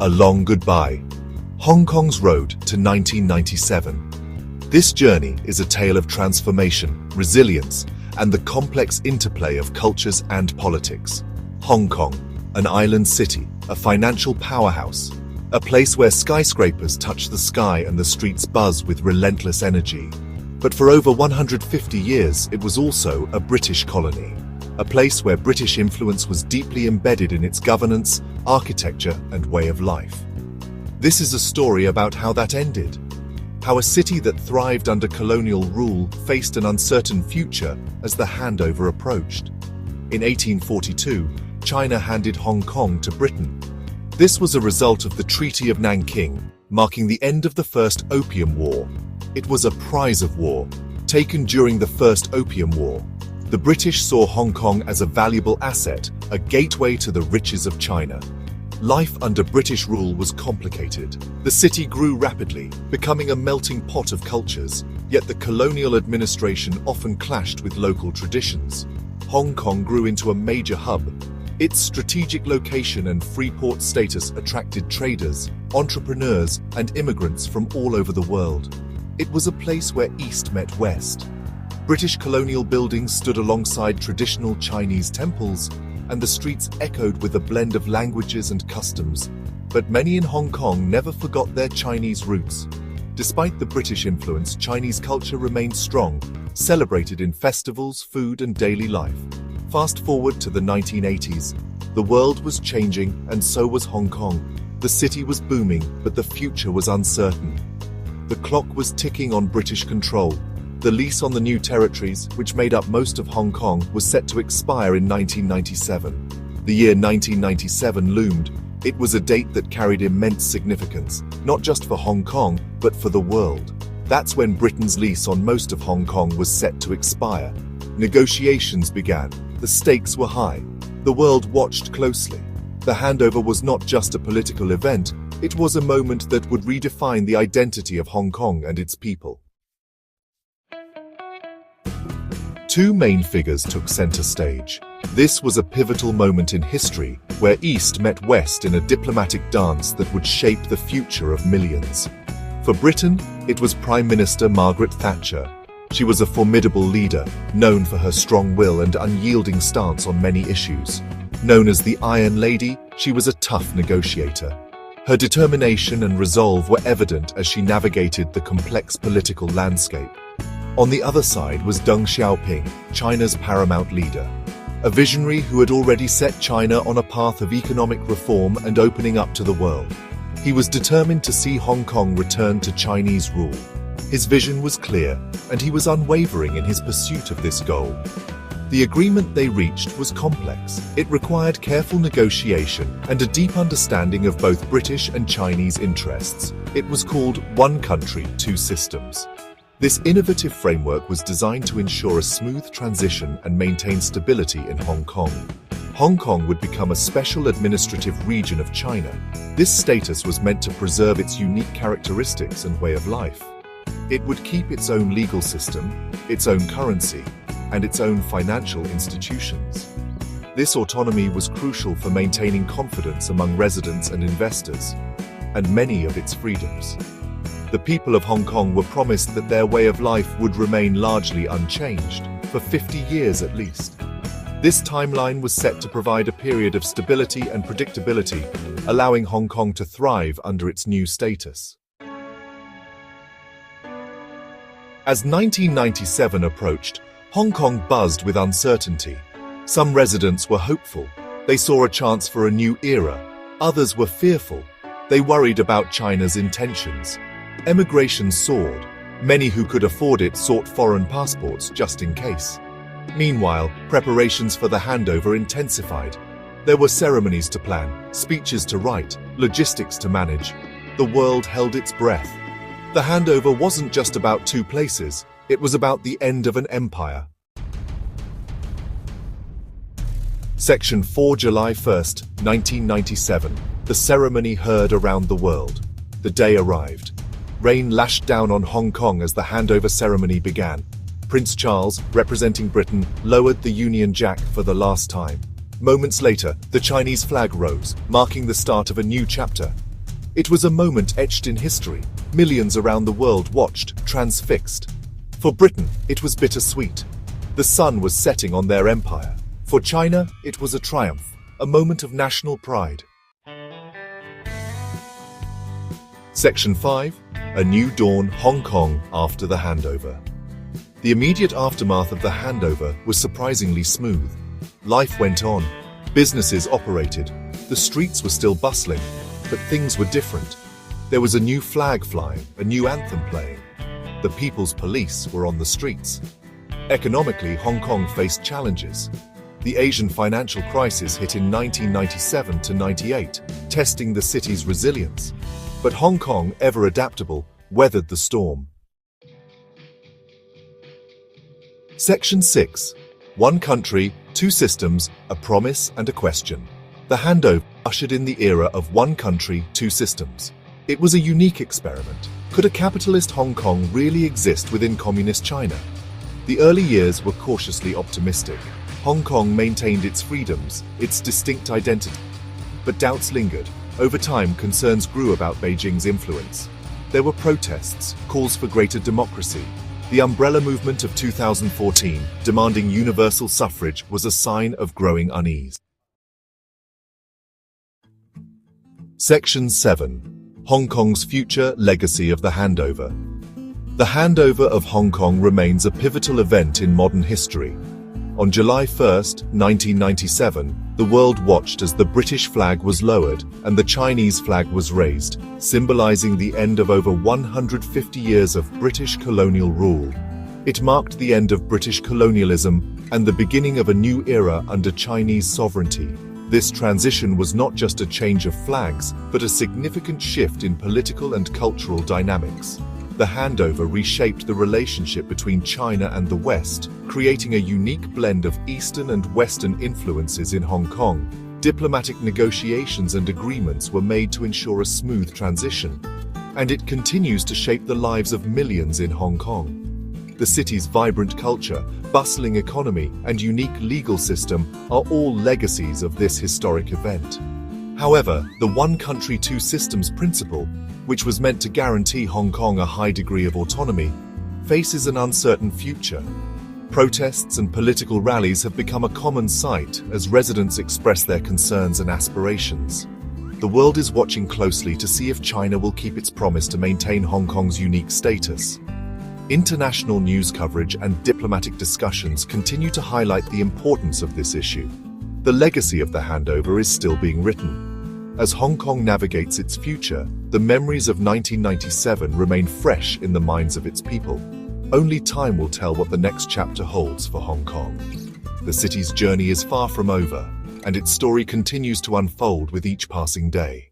A Long Goodbye. Hong Kong's Road to 1997. This journey is a tale of transformation, resilience, and the complex interplay of cultures and politics. Hong Kong, an island city, a financial powerhouse, a place where skyscrapers touch the sky and the streets buzz with relentless energy. But for over 150 years, it was also a British colony, a place where British influence was deeply embedded in its governance, architecture, and way of life. This is a story about how that ended, how a city that thrived under colonial rule faced an uncertain future as the handover approached. In 1842, China handed Hong Kong to Britain. This was a result of the Treaty of Nanking, marking the end of the First Opium War. It was a prize of war, taken during the First Opium War. The British saw Hong Kong as a valuable asset, a gateway to the riches of China. Life under British rule was complicated. The city grew rapidly, becoming a melting pot of cultures, yet the colonial administration often clashed with local traditions. Hong Kong grew into a major hub. Its strategic location and free port status attracted traders, entrepreneurs, and immigrants from all over the world. It was a place where East met West. British colonial buildings stood alongside traditional Chinese temples, and the streets echoed with a blend of languages and customs. But many in Hong Kong never forgot their Chinese roots. Despite the British influence, Chinese culture remained strong, celebrated in festivals, food, and daily life. Fast forward to the 1980s. The world was changing, and so was Hong Kong. The city was booming, but the future was uncertain. The clock was ticking on British control. The lease on the new territories, which made up most of Hong Kong, was set to expire in 1997. The year 1997 loomed. It was a date that carried immense significance, not just for Hong Kong, but for the world. That's when Britain's lease on most of Hong Kong was set to expire. Negotiations began. The stakes were high. The world watched closely. The handover was not just a political event, it was a moment that would redefine the identity of Hong Kong and its people. Two main figures took center stage. This was a pivotal moment in history, where East met West in a diplomatic dance that would shape the future of millions. For Britain, it was Prime Minister Margaret Thatcher. She was a formidable leader, known for her strong will and unyielding stance on many issues. Known as the Iron Lady, she was a tough negotiator. Her determination and resolve were evident as she navigated the complex political landscape. On the other side was Deng Xiaoping, China's paramount leader, a visionary who had already set China on a path of economic reform and opening up to the world. He was determined to see Hong Kong return to Chinese rule. His vision was clear, and he was unwavering in his pursuit of this goal. The agreement they reached was complex. It required careful negotiation and a deep understanding of both British and Chinese interests. It was called One Country, Two Systems. This innovative framework was designed to ensure a smooth transition and maintain stability in Hong Kong. Hong Kong would become a special administrative region of China. This status was meant to preserve its unique characteristics and way of life. It would keep its own legal system, its own currency, and its own financial institutions. This autonomy was crucial for maintaining confidence among residents and investors, and many of its freedoms. The people of Hong Kong were promised that their way of life would remain largely unchanged, for 50 years at least. This timeline was set to provide a period of stability and predictability, allowing Hong Kong to thrive under its new status. As 1997 approached, Hong Kong buzzed with uncertainty. Some residents were hopeful. They saw a chance for a new era. Others were fearful. They worried about China's intentions. Emigration soared. Many who could afford it sought foreign passports just in case. Meanwhile, preparations for the handover intensified. There were ceremonies to plan, speeches to write, logistics to manage. The world held its breath. The handover wasn't just about two places, it was about the end of an empire. Section 4, July 1st, 1997. The ceremony heard around the world. The day arrived. Rain lashed down on Hong Kong as the handover ceremony began. Prince Charles, representing Britain, lowered the Union Jack for the last time. Moments later, the Chinese flag rose, marking the start of a new chapter. It was a moment etched in history. Millions around the world watched, transfixed. For Britain, it was bittersweet. The sun was setting on their empire. For China, it was a triumph, a moment of national pride. Section 5. A New Dawn, Hong Kong after the handover. The immediate aftermath of the handover was surprisingly smooth. Life went on. Businesses operated. The streets were still bustling, but things were different. There was a new flag flying, a new anthem playing. The People's Police were on the streets. Economically, Hong Kong faced challenges. The Asian financial crisis hit in 1997 to 98, testing the city's resilience. But Hong Kong, ever adaptable, weathered the storm. Section 6. One country, two systems, a promise and a question. The handover ushered in the era of one country, two systems. It was a unique experiment. Could a capitalist Hong Kong really exist within communist China? The early years were cautiously optimistic. Hong Kong maintained its freedoms, its distinct identity. But doubts lingered. Over time, concerns grew about Beijing's influence. There were protests, calls for greater democracy. The umbrella movement of 2014, demanding universal suffrage, was a sign of growing unease. Section 7. Hong Kong's future, legacy of the handover. The handover of Hong Kong remains a pivotal event in modern history. On July 1, 1997, the world watched as the British flag was lowered and the Chinese flag was raised, symbolizing the end of over 150 years of British colonial rule. It marked the end of British colonialism and the beginning of a new era under Chinese sovereignty. This transition was not just a change of flags, but a significant shift in political and cultural dynamics. The handover reshaped the relationship between China and the West, creating a unique blend of Eastern and Western influences in Hong Kong. Diplomatic negotiations and agreements were made to ensure a smooth transition, and it continues to shape the lives of millions in Hong Kong. The city's vibrant culture, bustling economy, and unique legal system are all legacies of this historic event. However, the one country, two systems principle, which was meant to guarantee Hong Kong a high degree of autonomy, faces an uncertain future. Protests and political rallies have become a common sight as residents express their concerns and aspirations. The world is watching closely to see if China will keep its promise to maintain Hong Kong's unique status. International news coverage and diplomatic discussions continue to highlight the importance of this issue. The legacy of the handover is still being written. As Hong Kong navigates its future, the memories of 1997 remain fresh in the minds of its people. Only time will tell what the next chapter holds for Hong Kong. The city's journey is far from over, and its story continues to unfold with each passing day.